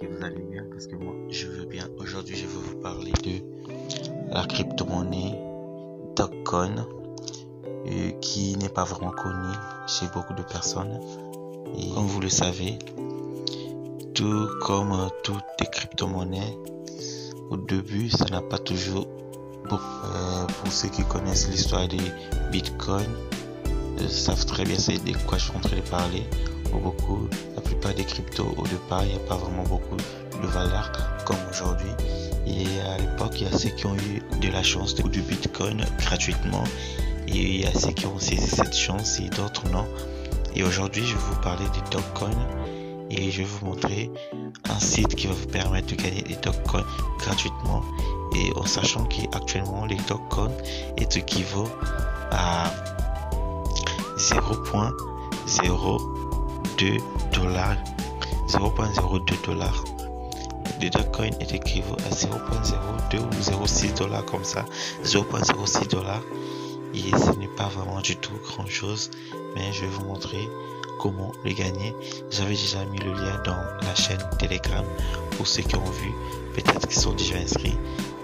que vous allez bien parce que moi je veux bien. Aujourd'hui je veux vous parler de la crypto-monnaie Dogecoin qui n'est pas vraiment connue chez beaucoup de personnes. Et comme vous le savez, tout comme toutes les crypto-monnaies, au début ça n'a pas toujours pour ceux qui connaissent l'histoire des Bitcoin, savent très bien c'est de quoi je suis en train de parler. Beaucoup, la plupart des cryptos au départ, il n'y a pas vraiment beaucoup de valeur comme aujourd'hui. Et à l'époque, il y a ceux qui ont eu de la chance du Bitcoin gratuitement, et il y a ceux qui ont saisi cette chance et d'autres non. Et aujourd'hui, je vais vous parler des Dogecoin et je vais vous montrer un site qui va vous permettre de gagner des Dogecoin gratuitement, et en sachant qu'actuellement les Dogecoin est équivaut à 0.02 dollars. 0.02 dollars. Le Dogecoin est équivaut à 0.02 ou 0.6 dollars comme ça. 0.06 dollars. Et ce n'est pas vraiment du tout grand chose, mais je vais vous montrer comment le gagner. J'avais déjà mis le lien dans la chaîne Telegram pour ceux qui ont vu, peut-être qu'ils sont déjà inscrits.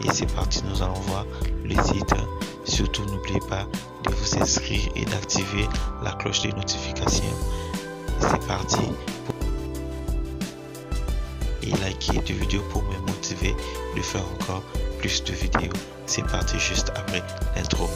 Et c'est parti, nous allons voir le site. Surtout n'oubliez pas de vous inscrire et d'activer la cloche de notification. C'est parti. Et likez des vidéos pour me motiver de faire encore plus de vidéos. C'est parti juste après l'intro.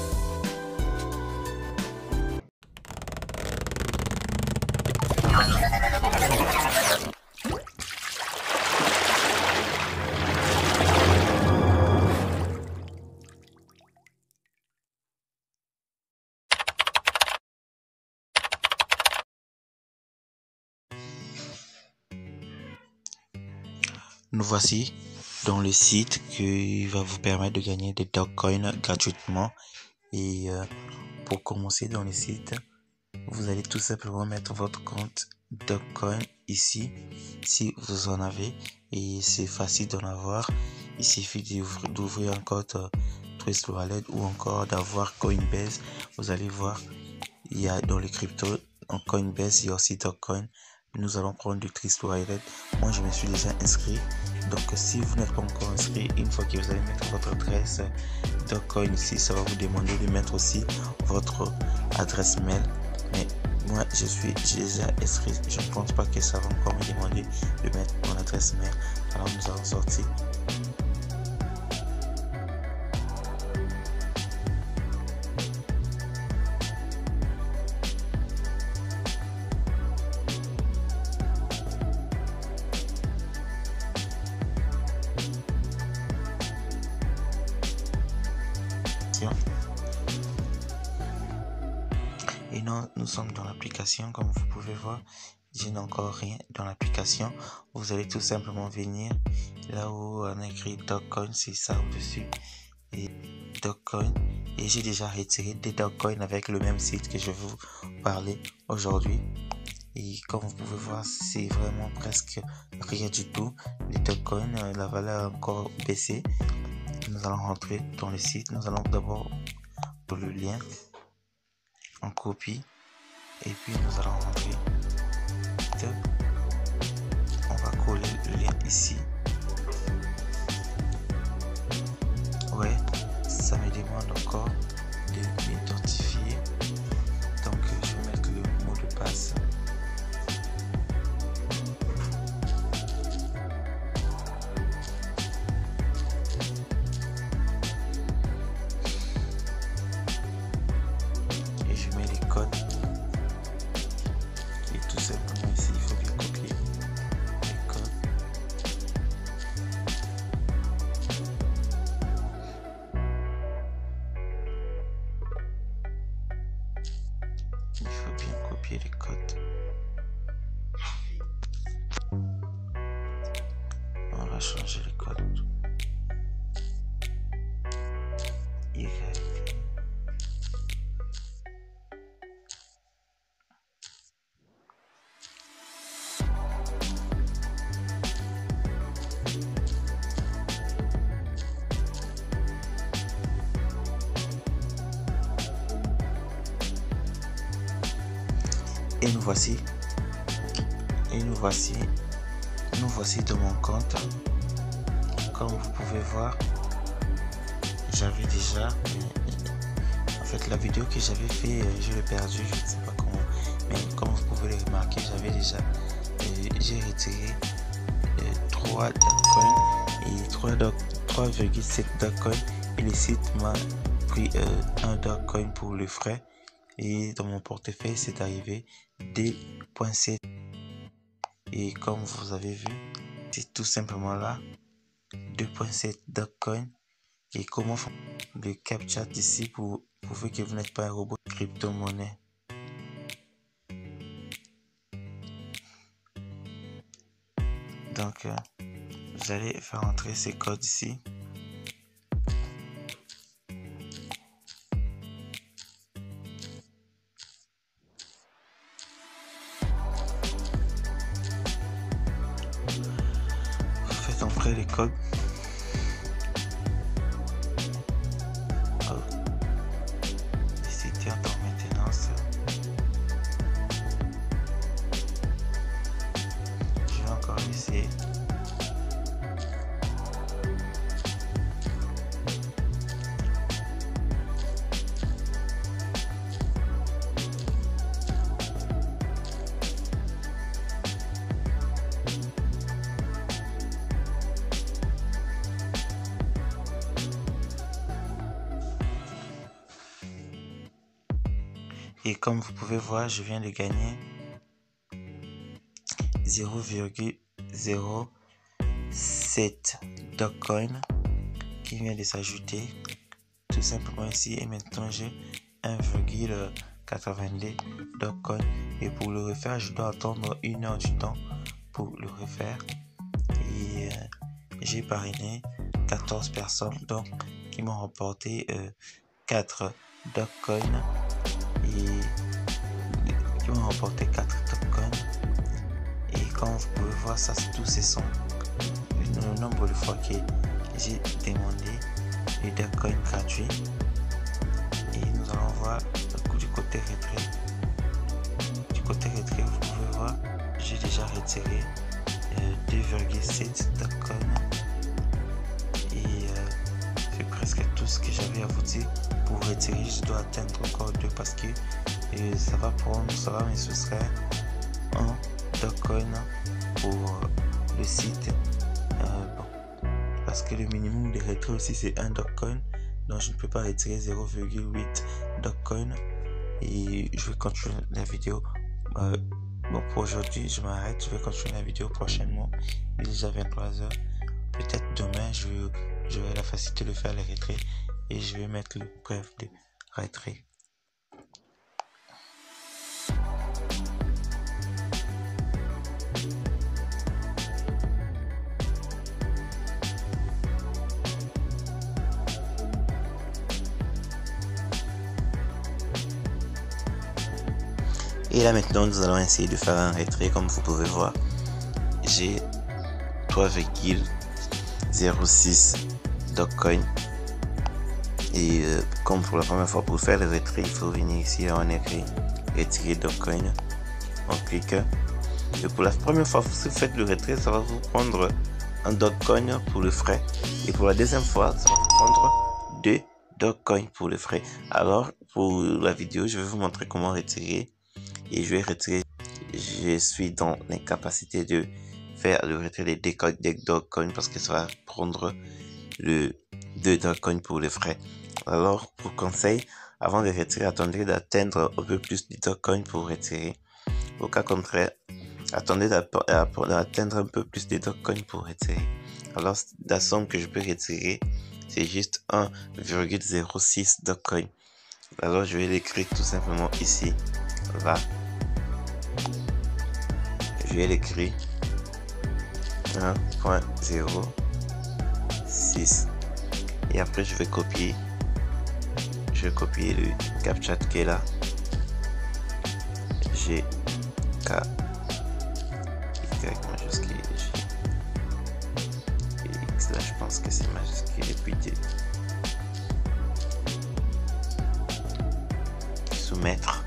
Nous voici dans le site qui va vous permettre de gagner des Dogecoin gratuitement. Et pour commencer dans le site, vous allez tout simplement mettre votre compte Dogecoin ici, si vous en avez, et c'est facile d'en avoir. Il suffit d'ouvrir un compte Trust Wallet ou encore d'avoir Coinbase. Vous allez voir, il y a dans les cryptos, en Coinbase, il y a aussi Dogecoin. Nous allons prendre du Trust Wallet. Moi, je me suis déjà inscrit. Donc, si vous n'êtes pas encore inscrit, une fois que vous allez mettre votre adresse Dogecoin ici, ça va vous demander de mettre aussi votre adresse mail. Mais moi, je suis déjà inscrit. Je ne pense pas que ça va encore me demander de mettre mon adresse mail. Alors, nous allons sortir. Et nous sommes dans l'application. Comme vous pouvez voir, je n'ai encore rien dans l'application. Vous allez tout simplement venir là où on a écrit Dogecoin, c'est ça au-dessus, et Dogecoin. Et j'ai déjà retiré des Dogecoin avec le même site que je vais vous parler aujourd'hui. Et comme vous pouvez voir, c'est vraiment presque rien du tout. Les Dogecoin, la valeur a encore baissé. Nous allons rentrer dans le site. Nous allons d'abord dans le lien en copie, et puis nous allons rentrer. On va coller le lien ici. Ouais, ça me demande encore de m'identifier, donc je vais mettre le mot de passe. Et je mets les codes. Et tout simplement ici, il faut bien copier les codes. Il faut bien copier les codes. On va changer les codes. Y. Et nous voici nous voici de mon compte. Comme vous pouvez voir, j'avais déjà, en fait la vidéo que j'avais fait, je l'ai perdu, je ne sais pas comment, mais comme vous pouvez le remarquer, j'avais déjà, j'ai retiré 3 Dogecoin et 3,7 Dogecoin, et le site m'a pris 1 Dogecoin pour le frais, et dans mon portefeuille c'est arrivé 2,7. Et comme vous avez vu, c'est tout simplement là 2,7 Dogecoin. Et comment faire le CAPTCHA ici pour prouver que vous n'êtes pas un robot crypto-monnaie. Donc vous allez faire entrer ces codes ici. Vous faites entrer les codes. Je vais encore essayer. Et comme vous pouvez voir, je viens de gagner 0,07 Dogecoin qui vient de s'ajouter tout simplement ici, et maintenant j'ai 1,82 Dogecoin, et pour le refaire je dois attendre 1 heure du temps pour le refaire, et j'ai parrainé 14 personnes donc qui m'ont remporté 4 Dogecoin et qui m'ont remporté 4 Dogecoin. Et comme vous pouvez voir, ça tous ce sont le nombre de fois que j'ai demandé les Dogecoin gratuits. Et nous allons voir du côté retrait. Du côté retrait, vous pouvez voir, j'ai déjà retiré 2,7 Dogecoin. Et c'est presque tout ce que j'avais à vous dire. Pour retirer, je dois atteindre encore 2 parce que ça va me soustraire un Dogecoin pour le site. Parce que le minimum de retrait aussi c'est 1 Dogecoin, donc je ne peux pas retirer 0,8 Dogecoin. Et je vais continuer la vidéo. Bon, pour aujourd'hui je m'arrête, je vais continuer la vidéo prochainement. Il est déjà 23h. Peut-être demain j'aurai la facilité de faire les retraits et je vais mettre le preuve de retrait. Et là maintenant nous allons essayer de faire un retrait. Comme vous pouvez voir, j'ai 3,06 Dogecoin. Et comme pour la première fois, pour faire le retrait, il faut venir ici, on écrit retirer Dogecoin, on clique. Et pour la première fois, si vous faites le retrait, ça va vous prendre un Dogecoin pour le frais. Et pour la deuxième fois, ça va vous prendre 2 Dogecoin pour le frais. Alors pour la vidéo, je vais vous montrer comment retirer. Et je vais retirer. Je suis dans l'incapacité de faire le retrait des Dogecoin parce que ça va prendre le 2 Dogecoin pour les frais. Alors, pour conseil, avant de retirer, attendez d'atteindre un peu plus de Dogecoin pour retirer. Au cas contraire, attendez d'atteindre un peu plus de Dogecoin pour retirer. Alors, la somme que je peux retirer, c'est juste 1,06 Dogecoin. Alors, je vais l'écrire tout simplement ici. Là. Je vais l'écrire 1,06. Et après, je vais copier. Je vais copier le CAPTCHA qui est là. G, K, Y majuscule, G, X. Là, je pense que c'est majuscule et puis D. Soumettre.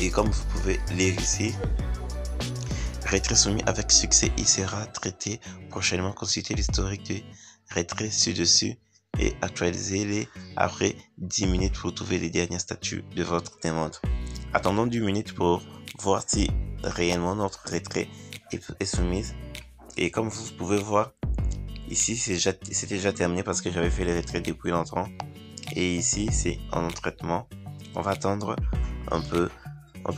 Et comme vous pouvez lire ici, retrait soumis avec succès, il sera traité prochainement. Consultez l'historique de retrait ci-dessus et actualisez-les après 10 minutes pour trouver les derniers statuts de votre demande. Attendons 10 minutes pour voir si réellement notre retrait est soumise. Et comme vous pouvez voir, ici c'est déjà terminé parce que j'avais fait les retraits depuis longtemps. Et ici c'est en traitement. On va attendre un peu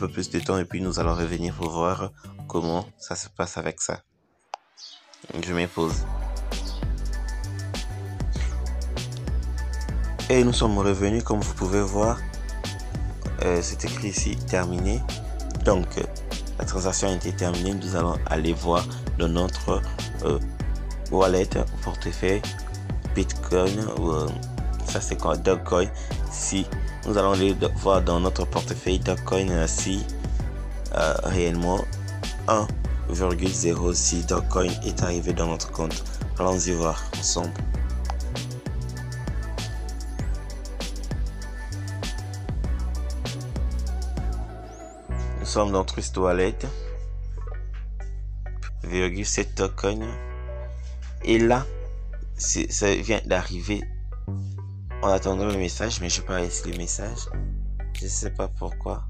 plus de temps et puis nous allons revenir pour voir comment ça se passe avec ça. Je mets pause. Et nous sommes revenus, comme vous pouvez voir, c'est écrit ici terminé. Donc la transaction a été terminée. Nous allons aller voir dans notre wallet, portefeuille, Bitcoin ou ça c'est quoi, Dogecoin. Si nous allons aller voir dans notre portefeuille Dogecoin si réellement 1,06 Dogecoin est arrivé dans notre compte. Allons-y voir ensemble. Nous sommes dans Trust Wallet, 0,7 Dogecoin. Et là, ça vient d'arriver. En attendant le message, mais je n'ai pas laissé le message. Je ne sais pas pourquoi.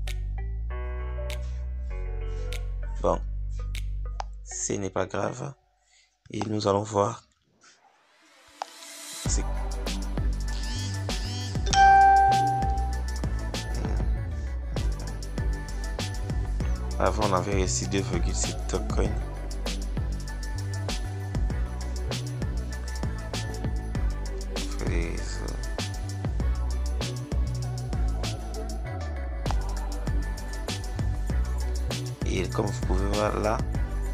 Bon, ce n'est pas grave. Et nous allons voir. Avant, on avait reçu 2,6 Dogecoin. Et comme vous pouvez voir là,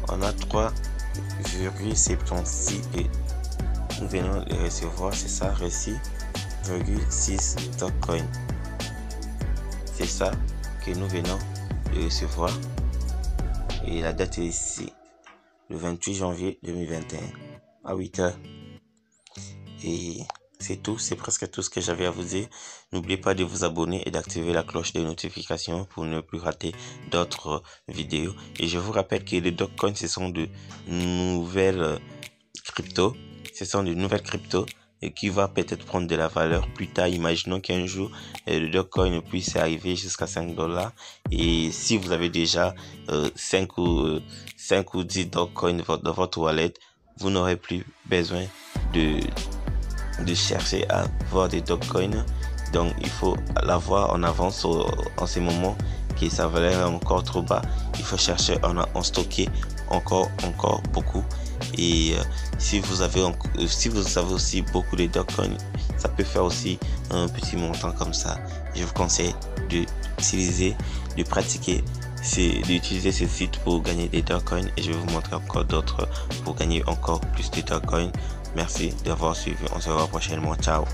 on a 3,76 et nous venons de recevoir, c'est ça, reçu 0,6 Dogecoin. C'est ça que nous venons de recevoir. Et la date est ici, le 28 janvier 2021 à 8h. Et c'est tout, c'est presque tout ce que j'avais à vous dire. N'oubliez pas de vous abonner et d'activer la cloche de notification pour ne plus rater d'autres vidéos. Et je vous rappelle que les Dogecoin, ce sont de nouvelles cryptos. Ce sont de nouvelles cryptos et qui va peut-être prendre de la valeur plus tard. Imaginons qu'un jour, le Dogecoin puisse arriver jusqu'à $5. Et si vous avez déjà 5 ou 10 Dogecoin dans votre wallet, vous n'aurez plus besoin de chercher à voir des Dogecoin. Donc il faut l'avoir en avance en ce moment que sa valeur est encore trop bas. Il faut chercher en stocker encore beaucoup. Et si vous avez aussi beaucoup de Dogecoin, ça peut faire aussi un petit montant comme ça. Je vous conseille d'utiliser ce site pour gagner des Dogecoin, et je vais vous montrer encore d'autres pour gagner encore plus de Dogecoin. Merci d'avoir suivi. On se revoit prochainement. Ciao.